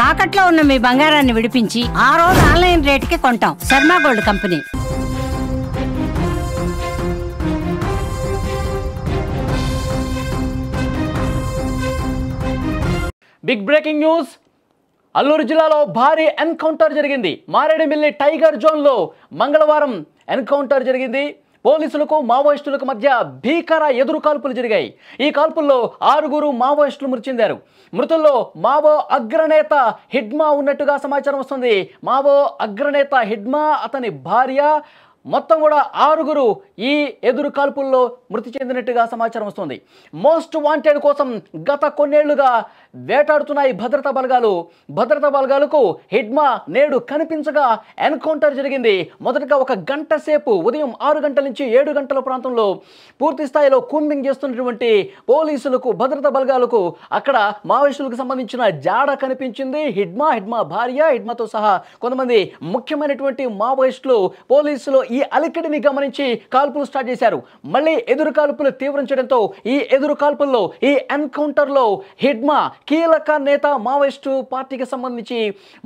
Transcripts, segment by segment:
తాకట్లో ఉన్న మీ బంగారాన్ని విడిపించి ఆ రోజు ఆన్లైన్ రేటుకి కొంటాం. Sharma gold company. Big breaking news. Alluri జిల్లాలో భారీ ఎన్కౌంటర్ జరిగింది. మారేడుమిల్లి టైగర్ జోన్లో మంగళవారం ఎన్కౌంటర్ జరిగింది. పోలీసులకు మావోయిస్టులకు మధ్య భీకర ఎదురు కాల్పులు జరిగాయి. ఈ కాల్పుల్లో 6 మావోయిస్టులు మృతి చెందారు. మృతుల్లో మావో అగ్రనేత హిడ్మా ఉన్నట్టుగా సమాచారం వస్తుంది. మావో అగ్రనేత హిడ్మా, అతని భార్య, మొత్తం కూడా 6 ఈ ఎదురు కాల్పుల్లో మృతి చెందినట్టుగా సమాచారం వస్తుంది. మోస్ట్ వాంటెడ్ కోసం గత కొన్నేళ్లుగా వేటాడుతున్నాయి భద్రతా బలగాలు. భద్రతా బలగాలకు హిడ్మా నేడు కనిపించగా ఎన్కౌంటర్ జరిగింది. మొదటగా 1 గంట సేపు ఉదయం 6 గంటల నుంచి 7 గంటల ప్రాంతంలో పూర్తి స్థాయిలో కూంబింగ్ చేస్తున్నటువంటి పోలీసులకు, భద్రతా బలగాలకు అక్కడ మావోయిస్టులకు సంబంధించిన జాడ కనిపించింది. హిడ్మా భార్య, హిడ్మాతో సహా కొంతమంది ముఖ్యమైనటువంటి మావోయిస్టులు పోలీసులు ఈ అలికిడిని గమనించి కాల్పులు స్టార్ట్ చేశారు. మళ్ళీ ఎదురు కాల్పులు తీవ్రించడంతో ఈ ఎదురు కాల్పుల్లో, ఈ ఎన్కౌంటర్లో హిడ్మా కీలక నేత, మావోయిస్టు పార్టీకి సంబంధించి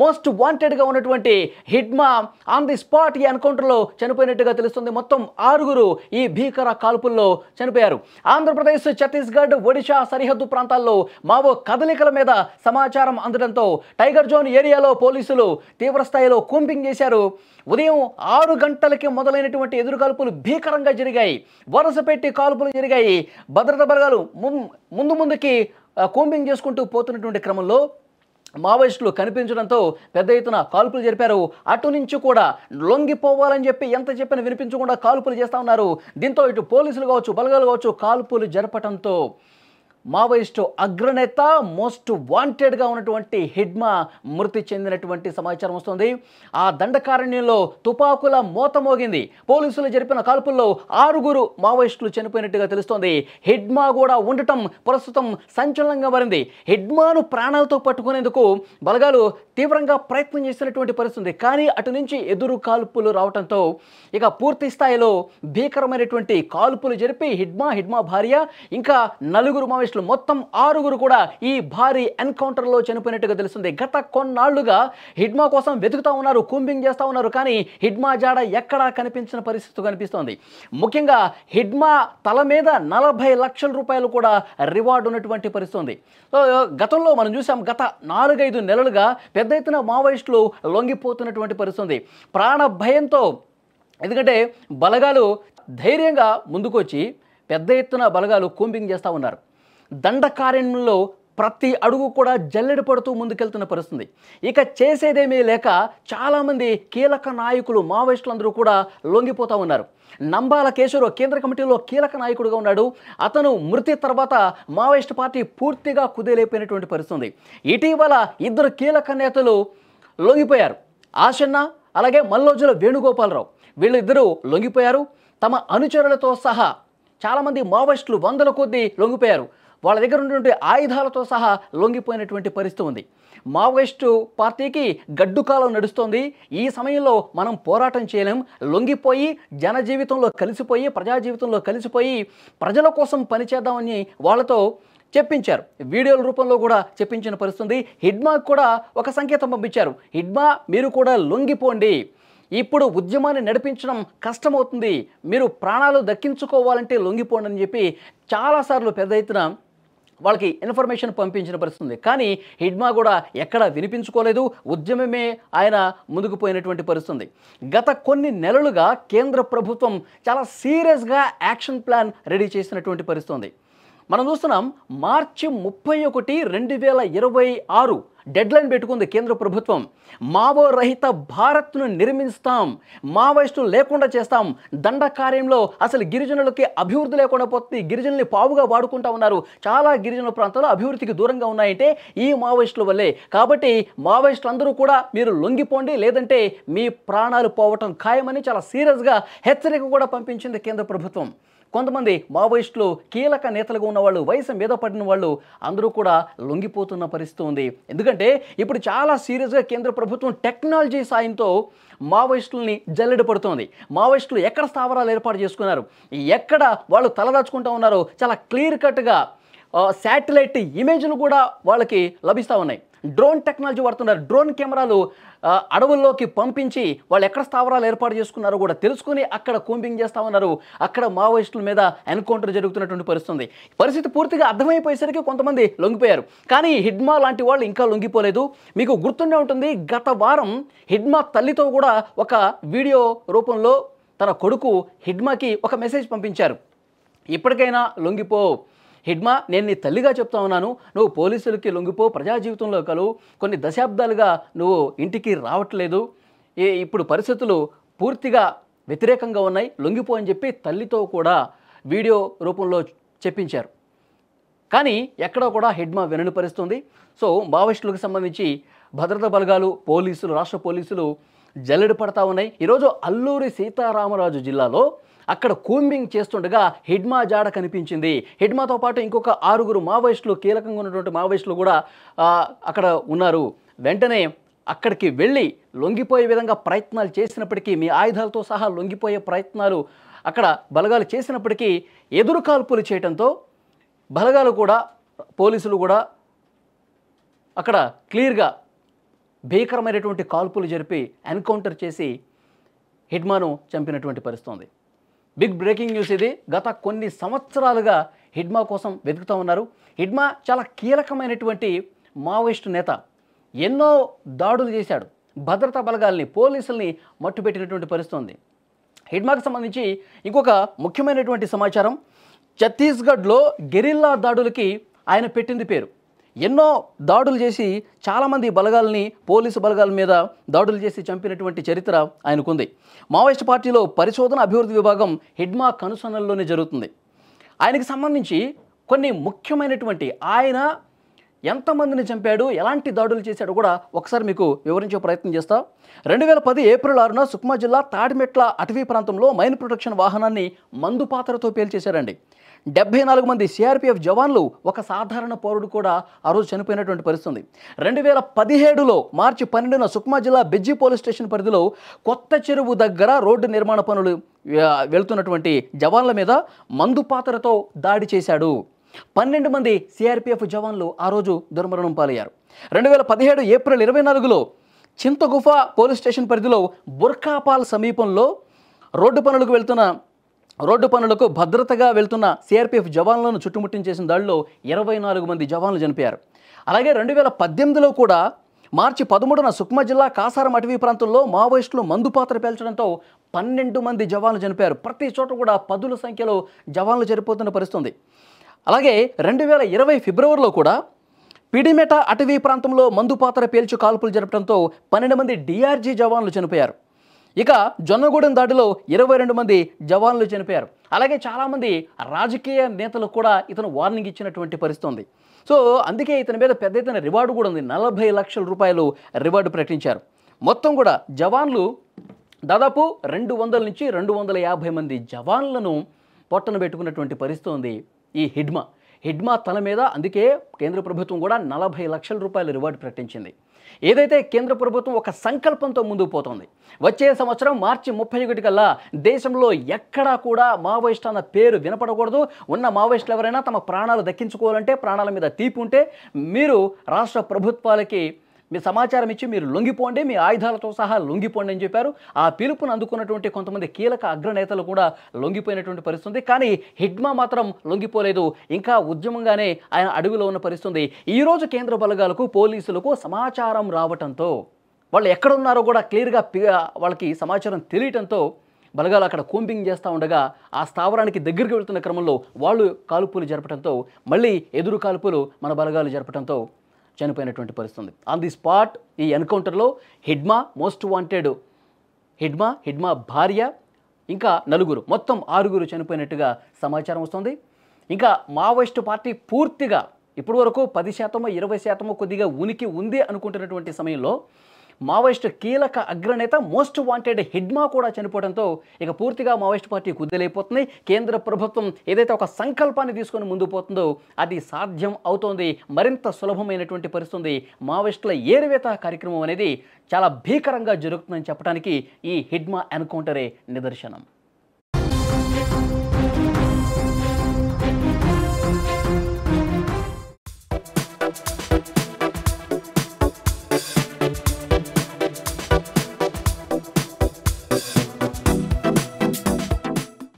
మోస్ట్ వాంటెడ్గా ఉన్నటువంటి హిడ్మా ఆన్ ది స్పాట్ ఈ ఎన్కౌంటర్లో చనిపోయినట్టుగా తెలుస్తుంది. మొత్తం 6 ఈ భీకర కాల్పుల్లో చనిపోయారు. ఆంధ్రప్రదేశ్, ఛత్తీస్గఢ్, ఒడిశా సరిహద్దు ప్రాంతాల్లో మావో కదలికల మీద సమాచారం అందడంతో టైగర్ జోన్ ఏరియాలో పోలీసులు తీవ్రస్థాయిలో కూంబింగ్ చేశారు. ఉదయం 6 గంటలకి మొదలైనటువంటి ఎదురు కాల్పులు భీకరంగా జరిగాయి. వరుస పెట్టి కాల్పులు జరిగాయి. భద్రతా బలగాలు ముందుకి కూంబింగ్ చేసుకుంటూ పోతున్నటువంటి క్రమంలో మావోయిస్టులు కనిపించడంతో పెద్ద ఎత్తున కాల్పులు జరిపారు. అటు నుంచి కూడా లొంగిపోవాలని చెప్పి ఎంత చెప్పినా వినిపించకుండా కాల్పులు చేస్తూ ఉన్నారు. దీంతో ఇటు పోలీసులు కావచ్చు, బలగాలు కావచ్చు, కాల్పులు జరపడంతో మావోయిస్టు అగ్రనేత, మోస్ట్ వాంటెడ్గా ఉన్నటువంటి హిడ్మా మృతి చెందినటువంటి సమాచారం వస్తుంది. ఆ దండకారణ్యంలో తుపాకుల మోత మోగింది. పోలీసులు జరిపిన కాల్పుల్లో 6 మావోయిస్టులు చనిపోయినట్టుగా తెలుస్తోంది. హిడ్మా కూడా ఉండటం ప్రస్తుతం సంచలనంగా మారింది. హిడ్మాను ప్రాణాలతో పట్టుకునేందుకు బలగాలు తీవ్రంగా ప్రయత్నం చేసినటువంటి పరిస్థితి. కానీ అటు నుంచి ఎదురు కాల్పులు రావడంతో ఇక పూర్తి స్థాయిలో భీకరమైనటువంటి కాల్పులు జరిపి హిడ్మా భార్య, ఇంకా 4 మావోయిస్టులు, మొత్తం 6 కూడా ఈ భారీ ఎన్కౌంటర్లో చనిపోయినట్టుగా తెలుస్తుంది. గత కొన్నాళ్లుగా హిడ్మా కోసం వెతుకుతా ఉన్నారు, కూంబింగ్ చేస్తూ ఉన్నారు. కానీ హిడ్మా జాడ ఎక్కడా కనిపించిన పరిస్థితి కనిపిస్తోంది. ముఖ్యంగా హిడ్మా తల మీద 40 లక్షల రూపాయలు కూడా రివార్డు ఉన్నటువంటి పరిస్థితి ఉంది. గతంలో మనం చూసాం, గత 4-5 నెలలుగా పెద్ద ఎత్తున మావోయిస్టులు లొంగిపోతున్నటువంటి పరిస్థితి. ప్రాణ భయంతో, ఎందుకంటే బలగాలు ధైర్యంగా ముందుకొచ్చి పెద్ద ఎత్తున బలగాలు కూంబింగ్ చేస్తూ ఉన్నారు. దండకారణ్యంలో ప్రతి అడుగు కూడా జల్లెడ పడుతూ ముందుకెళ్తున్న పరిస్థితి. ఇక చేసేదేమీ లేక చాలామంది కీలక నాయకులు, మావోయిస్టులందరూ కూడా లొంగిపోతూ ఉన్నారు. నంబాల కేశవరావు కేంద్ర కమిటీలో కీలక నాయకుడిగా ఉన్నాడు. అతను మృతి తర్వాత మావోయిస్టు పార్టీ పూర్తిగా కుదేలైపోయినటువంటి పరిస్థితి. ఇటీవల 2 కీలక నేతలు లొంగిపోయారు. ఆశన్న, అలాగే మల్లోజుల వేణుగోపాలరావు. వీళ్ళిద్దరూ లొంగిపోయారు. తమ అనుచరులతో సహా చాలామంది మావోయిస్టులు 100ల కొద్దీ లొంగిపోయారు. వాళ్ళ దగ్గర ఉన్నటువంటి ఆయుధాలతో సహా లొంగిపోయినటువంటి పరిస్థితి ఉంది. మావోయిస్టు పార్టీకి గడ్డుకాలం నడుస్తోంది. ఈ సమయంలో మనం పోరాటం చేయలేం, లొంగిపోయి జనజీవితంలో కలిసిపోయి, ప్రజా జీవితంలో కలిసిపోయి ప్రజల కోసం పనిచేద్దామని వాళ్ళతో చెప్పించారు. వీడియోల రూపంలో కూడా చెప్పించిన పరిస్థితి. హిడ్మాకు కూడా ఒక సంకేతం పంపించారు. హిడ్మా, మీరు కూడా లొంగిపోండి, ఇప్పుడు ఉద్యమాన్ని నడిపించడం కష్టమవుతుంది, మీరు ప్రాణాలు దక్కించుకోవాలంటే లొంగిపోండి అని చెప్పి చాలాసార్లు పెద్ద ఎత్తున వాళ్ళకి ఇన్ఫర్మేషన్ పంపించిన పరిస్థితి. కానీ హిడ్మా కూడా ఎక్కడా వినిపించుకోలేదు. ఉద్యమమే ఆయన ముందుకు పోయినటువంటి పరిస్థితి. గత కొన్ని నెలలుగా కేంద్ర ప్రభుత్వం చాలా సీరియస్గా యాక్షన్ ప్లాన్ రెడీ చేసినటువంటి పరిస్థితి. మనం చూస్తున్నాం, మార్చి 31, 2026 డెడ్లైన్ పెట్టుకుంది కేంద్ర ప్రభుత్వం. మావో రహిత భారత్ను నిర్మిస్తాం, మావోయిస్టులు లేకుండా చేస్తాం, దండకార్యంలో అసలు గిరిజనులకి అభివృద్ధి లేకుండా పోతుంది, గిరిజనుల్ని పావుగా వాడుకుంటా ఉన్నారు, చాలా గిరిజన ప్రాంతాలు అభివృద్ధికి దూరంగా ఉన్నాయంటే ఈ మావోయిస్టుల వల్లే. కాబట్టి మావోయిస్టులు అందరూ కూడా మీరు లొంగిపోండి, లేదంటే మీ ప్రాణాలు పోవటం ఖాయమని చాలా సీరియస్గా హెచ్చరిక కూడా పంపించింది కేంద్ర ప్రభుత్వం. కొంతమంది మావోయిస్టులు కీలక నేతలుగా ఉన్నవాళ్ళు, వయసు మీద పడిన వాళ్ళు అందరూ కూడా లొంగిపోతున్న పరిస్థితి ఉంది. ఎందుకంటే ఇప్పుడు చాలా సీరియస్గా కేంద్ర ప్రభుత్వం టెక్నాలజీ సాయంతో మావోయిస్టుల్ని జల్లెడ పడుతోంది. మావోయిస్టులు ఎక్కడ స్థావరాలు ఏర్పాటు చేసుకున్నారు, ఎక్కడ వాళ్ళు తలదాచుకుంటూ ఉన్నారో చాలా క్లియర్ కట్గా శాటిలైట్ ఇమేజ్లు కూడా వాళ్ళకి లభిస్తూ ఉన్నాయి. డ్రోన్ టెక్నాలజీ వాడుతున్నారు. డ్రోన్ కెమెరాలు అడవుల్లోకి పంపించి వాళ్ళు ఎక్కడ స్థావరాలు ఏర్పాటు చేసుకున్నారో కూడా తెలుసుకుని అక్కడ కూంబింగ్ చేస్తూ ఉన్నారు. అక్కడ మావోయిస్టుల మీద ఎన్కౌంటర్ జరుగుతున్నటువంటి పరిస్థితి పూర్తిగా అర్థమైపోయేసరికి కొంతమంది లొంగిపోయారు. కానీ హిడ్మా లాంటి వాళ్ళు ఇంకా లొంగిపోలేదు. మీకు గుర్తుండే ఉంటుంది, గత వారం హిడ్మా తల్లితో కూడా ఒక వీడియో రూపంలో తన కొడుకు హిడ్మాకి ఒక మెసేజ్ పంపించారు. ఇప్పటికైనా లొంగిపో హిడ్మా, నేను నీ తల్లిగా చెప్తా ఉన్నాను, నువ్వు పోలీసులకి లొంగిపో, ప్రజా జీవితంలో కలు, కొన్ని దశాబ్దాలుగా నువ్వు ఇంటికి రావట్లేదు, ఇప్పుడు పరిస్థితులు పూర్తిగా వ్యతిరేకంగా ఉన్నాయి, లొంగిపో అని చెప్పి తల్లితో కూడా వీడియో రూపంలో చెప్పించారు. కానీ ఎక్కడో కూడా హిడ్మా వినని పరిస్థితుంది. సో మావోయిస్టులకు సంబంధించి భద్రతా బలగాలు, పోలీసులు, రాష్ట్ర పోలీసులు జల్లెడ పడతా ఉన్నాయి. ఈరోజు అల్లూరి సీతారామరాజు జిల్లాలో అక్కడ కూంబింగ్ చేస్తుండగా హిడ్మా జాడ కనిపించింది. హిడ్మాతో పాటు ఇంకొక 6 మావోయిస్టులు, కీలకంగా ఉన్నటువంటి మావోయిస్టులు కూడా అక్కడ ఉన్నారు. వెంటనే అక్కడికి వెళ్ళి లొంగిపోయే విధంగా ప్రయత్నాలు చేసినప్పటికీ, మీ ఆయుధాలతో సహా లొంగిపోయే ప్రయత్నాలు అక్కడ బలగాలు చేసినప్పటికీ ఎదురు కాల్పులు చేయడంతో బలగాలు కూడా, పోలీసులు కూడా అక్కడ క్లియర్గా భీకరమైనటువంటి కాల్పులు జరిపి ఎన్కౌంటర్ చేసి హిడ్మాను చంపినటువంటి పరిస్థితి. బిగ్ బ్రేకింగ్ న్యూస్ ఇది. గత కొన్ని సంవత్సరాలుగా హిడ్మా కోసం వెతుకుతూ ఉన్నారు. హిడ్మా చాలా కీలకమైనటువంటి మావోయిస్టు నేత. ఎన్నో దాడులు చేశాడు. భద్రతా బలగాల్ని, పోలీసుల్ని మట్టుపెట్టినటువంటి పరిస్థితి. హిడ్మాకు సంబంధించి ఇంకొక ముఖ్యమైనటువంటి సమాచారం, ఛత్తీస్గఢ్లో గెరిల్లా దాడులకి ఆయన పెట్టింది పేరు. ఎన్నో దాడులు చేసి చాలామంది బలగాల్ని, పోలీసు బలగాల మీద దాడులు చేసి చంపినటువంటి చరిత్ర ఆయనకుంది. మావోయిస్ట్ పార్టీలో పరిశోధన అభివృద్ధి విభాగం హిడ్మా కనుసన్నల్లోనే జరుగుతుంది. ఆయనకు సంబంధించి కొన్ని ముఖ్యమైనటువంటి, ఆయన ఎంతమందిని చంపాడు, ఎలాంటి దాడులు చేశాడు కూడా ఒకసారి మీకు వివరించే ప్రయత్నం చేస్తా. 2010 ఏప్రిల్ 6న సుక్మా జిల్లా తాడిమెట్ల అటవీ ప్రాంతంలో మైన్ ప్రొటెక్షన్ వాహనాన్ని మందు పాత్రతో పేల్చేశారండి. 74 మంది సిఆర్పిఎఫ్ జవాన్లు, ఒక సాధారణ పౌరుడు కూడా ఆ రోజు చనిపోయినటువంటి పరిస్థితి. 2017లో మార్చి 12న సుక్మా జిల్లా బెజ్జి పోలీస్ స్టేషన్ పరిధిలో కొత్త చెరువు దగ్గర రోడ్డు నిర్మాణ పనులు వెళ్తున్నటువంటి జవాన్ల మీద మందు పాత్రతో దాడి చేశాడు. 12 మంది సిఆర్పిఎఫ్ జవాన్లు ఆ రోజు దుర్మరణం పాలయ్యారు. 2017 ఏప్రిల్ 24లో చింతగుఫ పోలీస్ స్టేషన్ పరిధిలో బుర్కాపాల్ సమీపంలో రోడ్డు పనులకు భద్రతగా వెళ్తున్న సిఆర్పిఎఫ్ జవాన్లను చుట్టుముట్టించేసిన దాడిలో 24 మంది జవాన్లు చనిపోయారు. అలాగే 2018లో కూడా మార్చి 13న సుక్మా జిల్లా కాసారం అటవీ ప్రాంతంలో మావోయిస్టులు మందు పాత్ర పేల్చడంతో 12 మంది జవాన్లు చనిపోయారు. ప్రతి చోట కూడా 10ల సంఖ్యలో జవాన్లు చనిపోతున్న పరిస్థితి. అలాగే 2020 ఫిబ్రవరిలో కూడా పిడిమెట అటవీ ప్రాంతంలో మందు పాత్ర పేల్చి కాల్పులు జరపడంతో 12 మంది డిఆర్జీ జవాన్లు చనిపోయారు. ఇక జొన్నగూడెం దాడిలో 22 మంది జవాన్లు చనిపోయారు. అలాగే చాలామంది రాజకీయ నేతలు కూడా ఇతను వార్నింగ్ ఇచ్చినటువంటి పరిస్థితి ఉంది. సో అందుకే ఇతని మీద పెద్ద ఎత్తున రివార్డు కూడా ఉంది. 40 లక్షల రూపాయలు రివార్డు ప్రకటించారు. మొత్తం కూడా జవాన్లు దాదాపు 200 నుంచి 250 మంది జవాన్లను పొట్టన పెట్టుకున్నటువంటి పరిస్థితి ఉంది ఈ హిడ్మా తల మీద. అందుకే కేంద్ర ప్రభుత్వం కూడా 40 లక్షల రూపాయల రివార్డు ప్రకటించింది. ఏదైతే కేంద్ర ప్రభుత్వం ఒక సంకల్పంతో ముందుకు పోతుంది, వచ్చే సంవత్సరం మార్చి 31 కల్లా దేశంలో ఎక్కడా కూడా మావోయిస్ట్ అన్న పేరు వినపడకూడదు. ఉన్న మావోయిస్టులు ఎవరైనా తమ ప్రాణాలు దక్కించుకోవాలంటే, ప్రాణాల మీద తీపి ఉంటే మీరు రాష్ట్ర ప్రభుత్వాలకి మీ సమాచారం ఇచ్చి మీరు లొంగిపోండి, మీ ఆయుధాలతో సహా లొంగిపోండి అని చెప్పారు. ఆ పిలుపును అందుకున్నటువంటి కొంతమంది కీలక అగ్రనేతలు కూడా లొంగిపోయినటువంటి పరిస్థితి. కానీ హిడ్మా మాత్రం లొంగిపోలేదు. ఇంకా ఉద్యమంగానే ఆయన అడవిలో ఉన్న పరిస్థితి. ఈరోజు కేంద్ర బలగాలకు, పోలీసులకు సమాచారం రావటంతో, వాళ్ళు ఎక్కడున్నారో కూడా క్లియర్గా వాళ్ళకి సమాచారం తెలియటంతో బలగాలు అక్కడ కూంబింగ్ చేస్తూ ఉండగా ఆ స్థావరానికి దగ్గరికి వెళ్తున్న క్రమంలో వాళ్ళు కాల్పులు జరపడంతో, మళ్ళీ ఎదురు కాల్పులు మన బలగాలు జరపడంతో చనిపోయినటువంటి పరిస్థితి. ఆన్ ది స్పాట్ ఈ ఎన్కౌంటర్లో హిడ్మా, మోస్ట్ వాంటెడ్ హిడ్మా భార్య, ఇంకా 4, మొత్తం 6 చనిపోయినట్టుగా సమాచారం వస్తుంది. ఇంకా మావోయిస్టు పార్టీ పూర్తిగా ఇప్పటి వరకు 10%, 20% కొద్దిగా ఉనికి ఉంది అనుకుంటున్నటువంటి సమయంలో మావోయిస్టు కీలక అగ్రనేత, మోస్ట్ వాంటెడ్ హిడ్మా కూడా చనిపోవడంతో ఇక పూర్తిగా మావోయిస్టు పార్టీ కుదేలైపోతుంది. కేంద్ర ప్రభుత్వం ఏదైతే ఒక సంకల్పాన్ని తీసుకొని ముందుకు పోతుందో అది సాధ్యం అవుతోంది. మరింత సులభమైనటువంటి పరిస్థితి. మావోయిస్టుల ఏరివేత కార్యక్రమం అనేది చాలా భీకరంగా జరుగుతుందని చెప్పడానికి ఈ హిడ్మా ఎన్కౌంటరే నిదర్శనం.